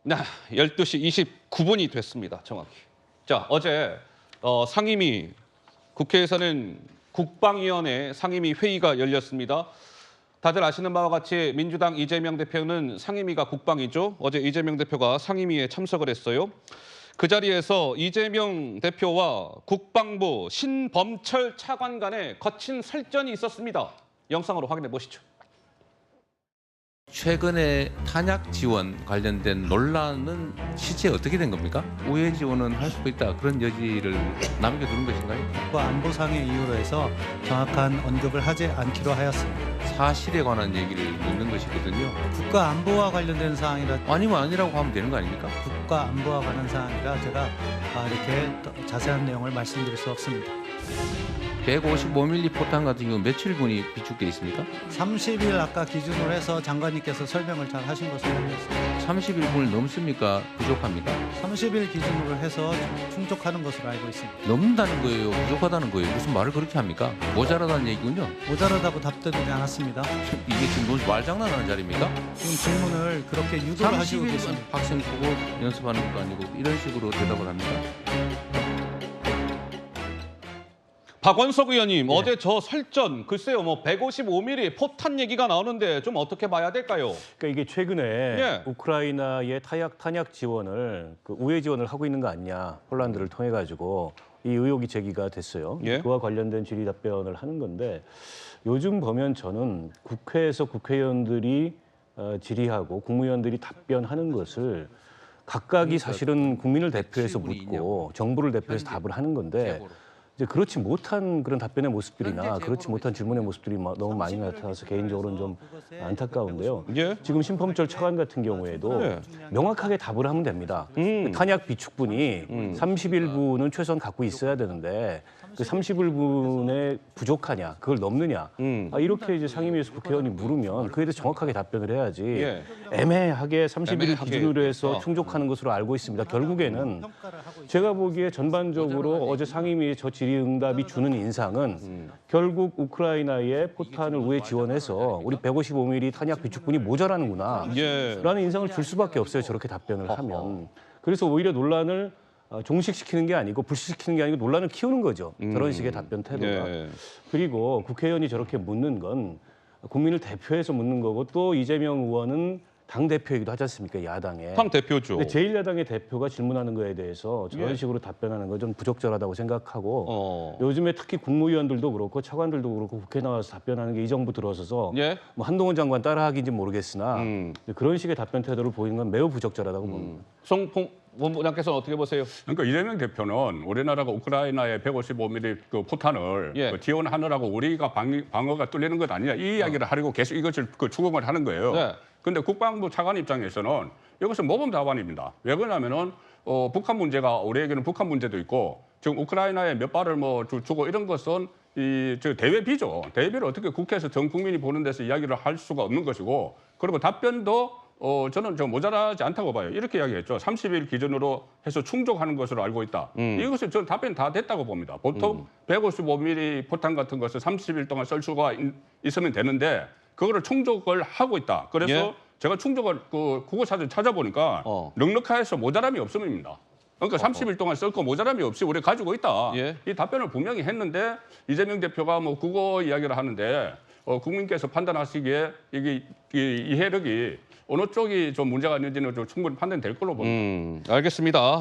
네, 12시 29분이 됐습니다. 정확히. 자, 어제 상임위 국회에서는 국방위원회 상임위 회의가 열렸습니다. 다들 아시는 바와 같이 민주당 이재명 대표는 상임위가 국방이죠. 어제 이재명 대표가 상임위에 참석을 했어요. 그 자리에서 이재명 대표와 국방부 신범철 차관 간에 거친 설전이 있었습니다. 영상으로 확인해 보시죠. 최근에 탄약 지원 관련된 논란은 실제 어떻게 된 겁니까? 우회 지원은 할 수 있다 그런 여지를 남겨두는 것인가요? 안보상의 이유로 해서 정확한 언급을 하지 않기로 하였습니다. 사실에 관한 얘기를 묻는 것이거든요. 국가안보와 관련된 사항이라 아니면 아니라고 하면 되는 거 아닙니까? 국가안보와 관한 사항이라 제가 이렇게 자세한 내용을 말씀드릴 수 없습니다. 155mm 포탄 같은 경우 며칠분이 비축돼 있습니까? 30일 아까 기준으로 해서 장관님께서 설명을 잘 하신 것으로 알고 있습니다. 30일분을 넘습니까? 부족합니까? 30일 기준으로 해서 충족하는 것으로 알고 있습니다. 넘는다는 거예요? 부족하다는 거예요? 무슨 말을 그렇게 합니까? 모자라다는 얘기군요. 모자라다고 답드리지 않았습니다. 이게 지금 무슨 말장난하는 자리입니까? 지금 질문을 그렇게 유도를 하시고 30일은 계십니다. 학생 보고 연습하는 것도 아니고 이런 식으로 대답을 합니까? 박원석 의원님, 어제 저 설전, 글쎄요, 155mm 포탄 얘기가 나오는데 좀 어떻게 봐야 될까요? 그러니까 이게 최근에 우크라이나의 탄약 지원을 우회 지원을 하고 있는 거 아니냐, 폴란드를 통해 가지고 이 의혹이 제기가 됐어요. 그와 관련된 질의 답변을 하는 건데 요즘 보면 저는 국회에서 국회의원들이 질의하고 국무위원들이 답변하는 것을 각각이 사실은 국민을 대표해서 묻고 정부를 대표해서 답을 하는 건데 이제 그렇지 못한 그런 답변의 모습들이나 그렇지 못한 질문의 모습들이 너무 많이 나타나서 개인적으로는 좀 안타까운데요. 지금 신범철 차관 같은 경우에도 명확하게 답을 하면 됩니다. 탄약 비축분이 30일분은 최소한 갖고 있어야 되는데 그 30일분에 부족하냐, 그걸 넘느냐, 이렇게 이제 상임위에서 국회의원이 물으면 그에 대해서 정확하게 답변을 해야지 애매하게 30일 기준으로 해서 충족하는 것으로 알고 있습니다. 결국에는 제가 보기에 전반적으로 어제 상임위의 저 질의응답이 주는 인상은 결국 우크라이나의 포탄을 우회 지원해서 우리 155mm 탄약 비축분이 모자라는구나 라는 인상을 줄 수밖에 없어요. 저렇게 답변을 하면. 그래서 오히려 논란을 종식시키는 게 아니고 불식시키는 게 아니고 논란을 키우는 거죠. 저런 식의 답변 태도가. 그리고 국회의원이 저렇게 묻는 건 국민을 대표해서 묻는 거고 또 이재명 의원은 당대표이기도 하지 않습니까? 야당의. 당대표죠. 근데 제1야당의 대표가 질문하는 거에 대해서 저런 식으로 답변하는 건 좀 부적절하다고 생각하고 요즘에 특히 국무위원들도 그렇고 차관들도 그렇고 국회 나와서 답변하는 게 이 정부 들어서서 뭐 한동훈 장관 따라하기인지 모르겠으나 그런 식의 답변 태도를 보이는 건 매우 부적절하다고 봅니다. 송풍 본부장께서는 어떻게 보세요? 그러니까 이재명 대표는 우리나라가 우크라이나의 155mm 그 포탄을 그 지원하느라고 우리가 방어가 뚫리는 것 아니냐 이 이야기를 하려고 계속 이것을 추궁을 하는 거예요. 그런데 국방부 차관 입장에서는 이것은 모범 답안입니다. 왜 그러냐면은 북한 문제가 우리에게는 북한 문제도 있고 지금 우크라이나에 몇 발을 주고 이런 것은 저 대외비죠. 대외비를 어떻게 국회에서 전 국민이 보는 데서 이야기를 할 수가 없는 것이고 그리고 답변도 저는 모자라지 않다고 봐요. 이렇게 이야기했죠. 30일 기준으로 해서 충족하는 것으로 알고 있다. 이것은 저는 답변 다 됐다고 봅니다. 보통 155mm 포탄 같은 것을 30일 동안 쓸 수가 있으면 되는데 그거를 충족을 하고 있다. 그래서 제가 충족을 국어사전 찾아보니까 넉넉해서 모자람이 없음입니다. 그러니까 30일 동안 쓸 거 모자람이 없이 우리 가지고 있다. 이 답변을 분명히 했는데 이재명 대표가 국어 이야기를 하는데 국민께서 판단하시기에 이게 이해력이 어느 쪽이 좀 문제가 있는지는 좀 충분히 판단될 걸로 봅니다. 알겠습니다.